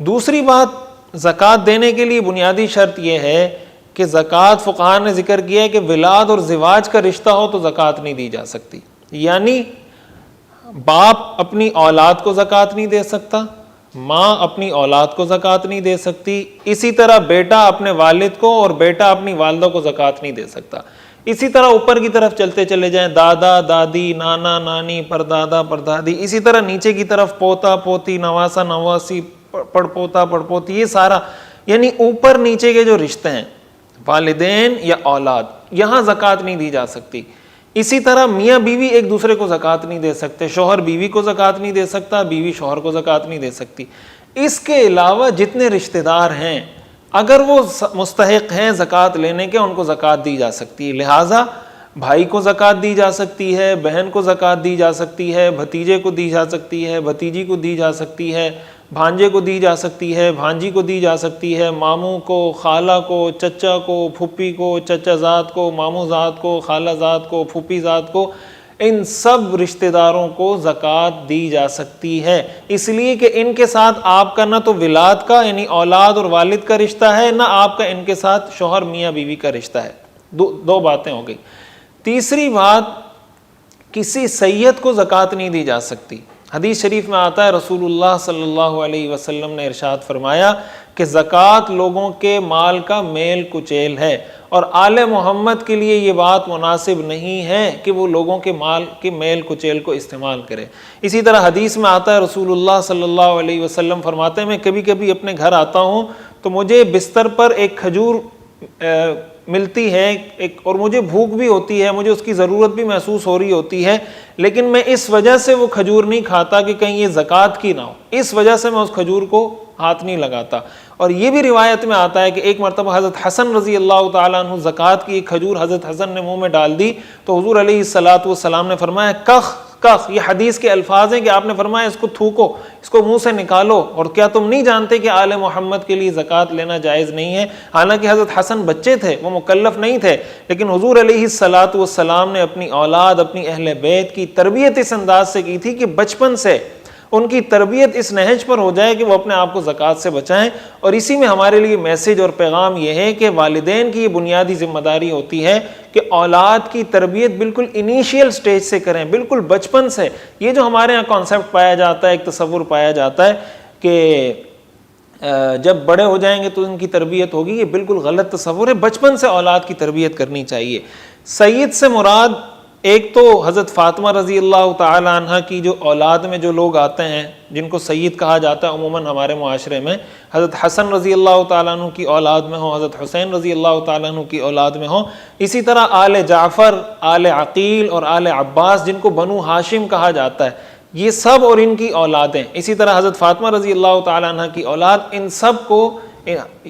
دوسری بات، زکوٰۃ دینے کے لیے بنیادی شرط یہ ہے کہ زکوٰۃ، فقہاء نے ذکر کیا ہے کہ ولاد اور زواج کا رشتہ ہو تو زکوٰۃ نہیں دی جا سکتی، یعنی باپ اپنی اولاد کو زکوٰۃ نہیں دے سکتا، ماں اپنی اولاد کو زکوٰۃ نہیں دے سکتی، اسی طرح بیٹا اپنے والد کو اور بیٹا اپنی والدہ کو زکوٰۃ نہیں دے سکتا. اسی طرح اوپر کی طرف چلتے چلے جائیں، دادا دادی، نانا نانی، پردادا پردادی، اسی طرح نیچے کی طرف پوتا پوتی، نواسا نواسی، پڑپوتا پڑپوتی، یہ سارا یعنی اوپر نیچے کے جو رشتے ہیں، والدین یا اولاد، یہاں زکوٰۃ نہیں دی جا سکتی. اسی طرح میاں بیوی ایک دوسرے کو زکوٰۃ نہیں دے سکتے، شوہر بیوی کو زکوٰۃ نہیں دے سکتا، بیوی شوہر کو زکوٰۃ نہیں دے سکتی. اس کے علاوہ جتنے رشتہ دار ہیں اگر وہ مستحق ہیں زکوٰۃ لینے کے، ان کو زکوٰۃ دی جا سکتی ہے. لہٰذا بھائی کو زکوٰۃ دی جا سکتی ہے، بہن کو زکوٰۃ دی جا سکتی ہے، بھتیجے کو دی جا سکتی ہے، بھتیجی کو دی جا سکتی ہے، بھانجے کو دی جا سکتی ہے، بھانجی کو دی جا سکتی ہے، ماموں کو، خالہ کو، چچا کو، پھوپھی کو، چچا زاد کو، ماموں زاد کو، خالہ زاد کو، پھوپھی زاد کو، ان سب رشتہ داروں کو زکوٰۃ دی جا سکتی ہے. اس لیے کہ ان کے ساتھ آپ کا نہ تو ولاد کا یعنی اولاد اور والد کا رشتہ ہے، نہ آپ کا ان کے ساتھ شوہر میاں بیوی کا رشتہ ہے. دو باتیں ہو گئی. تیسری بات، کسی سید کو زکوٰۃ نہیں دی جا سکتی. حدیث شریف میں آتا ہے رسول اللہ صلی اللہ علیہ وسلم نے ارشاد فرمایا کہ زکوٰۃ لوگوں کے مال کا میل کچیل ہے، اور آل محمد کے لیے یہ بات مناسب نہیں ہے کہ وہ لوگوں کے مال کے میل کچیل کو استعمال کرے. اسی طرح حدیث میں آتا ہے رسول اللہ صلی اللہ علیہ وسلم فرماتے ہیں میں کبھی کبھی اپنے گھر آتا ہوں تو مجھے بستر پر ایک کھجور ملتی ہے اور مجھے بھوک بھی ہوتی ہے، مجھے اس کی ضرورت بھی محسوس ہو رہی ہوتی ہے، لیکن میں اس وجہ سے وہ کھجور نہیں کھاتا کہ کہیں یہ زکوٰۃ کی نہ ہو، اس وجہ سے میں اس کھجور کو ہاتھ نہیں لگاتا. اور یہ بھی روایت میں آتا ہے کہ ایک مرتبہ حضرت حسن رضی اللہ تعالیٰ عنہ زکوٰۃ کی ایک کھجور حضرت حسن نے منہ میں ڈال دی تو حضور علیہ الصلاۃ والسلام نے فرمایا کخ کخ، یہ حدیث کے الفاظ ہیں کہ آپ نے فرمایا اس کو تھوکو، اس کو منہ سے نکالو، اور کیا تم نہیں جانتے کہ آل محمد کے لیے زکوٰۃ لینا جائز نہیں ہے؟ حالانکہ حضرت حسن بچے تھے، وہ مکلف نہیں تھے، لیکن حضور علیہ الصلاۃ والسلام نے اپنی اولاد، اپنی اہل بیت کی تربیت اس انداز سے کی تھی کہ بچپن سے ان کی تربیت اس نہج پر ہو جائے کہ وہ اپنے آپ کو زکوٰۃ سے بچائیں. اور اسی میں ہمارے لیے میسج اور پیغام یہ ہے کہ والدین کی یہ بنیادی ذمہ داری ہوتی ہے کہ اولاد کی تربیت بالکل انیشیل سٹیج سے کریں، بالکل بچپن سے. یہ جو ہمارے ہاں کانسیپٹ پایا جاتا ہے، ایک تصور پایا جاتا ہے کہ جب بڑے ہو جائیں گے تو ان کی تربیت ہوگی، یہ بالکل غلط تصور ہے. بچپن سے اولاد کی تربیت کرنی چاہیے. سید سے مراد ایک تو حضرت فاطمہ رضی اللہ تعالی عنہ کی جو اولاد میں جو لوگ آتے ہیں جن کو سید کہا جاتا ہے عموماً ہمارے معاشرے میں، حضرت حسن رضی اللہ تعالیٰ عنہ کی اولاد میں ہوں، حضرت حسین رضی اللہ تعالیٰ عنہ کی اولاد میں ہوں. اسی طرح آل جعفر، آل عقیل اور آل عباس جن کو بنو ہاشم کہا جاتا ہے، یہ سب اور ان کی اولادیں. اسی طرح حضرت فاطمہ رضی اللہ تعالیٰ عنہ کی اولاد، ان سب کو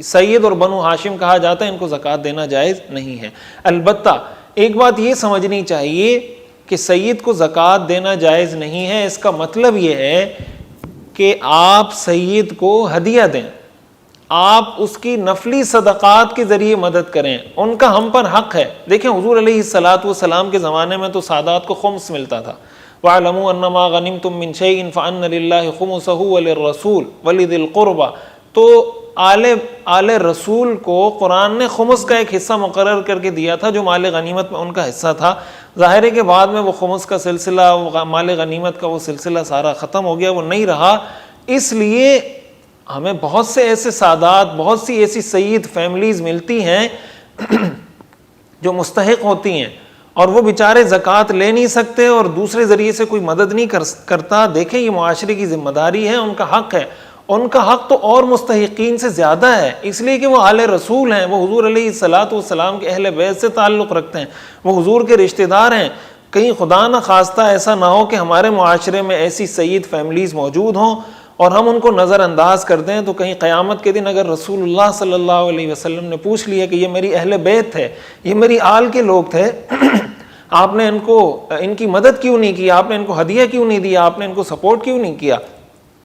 سید اور بنو ہاشم کہا جاتا ہے، ان کو زکوٰۃ دینا جائز نہیں ہے. البتہ ایک بات یہ سمجھنی چاہیے کہ سید کو زکوٰۃ دینا جائز نہیں ہے، اس کا مطلب یہ ہے کہ آپ سید کو ہدیہ دیں، آپ اس کی نفلی صدقات کے ذریعے مدد کریں، ان کا ہم پر حق ہے. دیکھیں حضور علیہ الصلاۃ والسلام کے زمانے میں تو سادات کو خمس ملتا تھا. وَاعْلَمُوا أَنَّمَا غَنِمْتُم مِّن شَيْءٍ فَأَنَّ لِلَّهِ خُمُسَهُ وَلِلرَّسُولِ وَلِذِي الْقُرْبَى. تو آل رسول کو قرآن نے خمس کا ایک حصہ مقرر کر کے دیا تھا جو مال غنیمت میں ان کا حصہ تھا. ظاہر ہے کہ بعد میں وہ خمس کا سلسلہ، مال غنیمت کا وہ سلسلہ سارا ختم ہو گیا، وہ نہیں رہا. اس لیے ہمیں بہت سے ایسے سادات، بہت سی ایسی سید فیملیز ملتی ہیں جو مستحق ہوتی ہیں اور وہ بیچارے زکوٰۃ لے نہیں سکتے اور دوسرے ذریعے سے کوئی مدد نہیں کرتا. دیکھیں یہ معاشرے کی ذمہ داری ہے، ان کا حق ہے. ان کا حق تو اور مستحقین سے زیادہ ہے، اس لیے کہ وہ آل رسول ہیں، وہ حضور علیہ الصلاۃ والسلام کے اہل بیت سے تعلق رکھتے ہیں، وہ حضور کے رشتہ دار ہیں. کہیں خدا نہ خواستہ ایسا نہ ہو کہ ہمارے معاشرے میں ایسی سید فیملیز موجود ہوں اور ہم ان کو نظر انداز کر دیں، تو کہیں قیامت کے دن اگر رسول اللہ صلی اللہ علیہ وسلم نے پوچھ لیا کہ یہ میری اہل بیت ہے، یہ میری آل کے لوگ تھے، آپ نے ان کی مدد کیوں نہیں کی، آپ نے ان کو ہدیہ کیوں نہیں دیا، آپ نے ان کو سپورٹ کیوں نہیں کیا،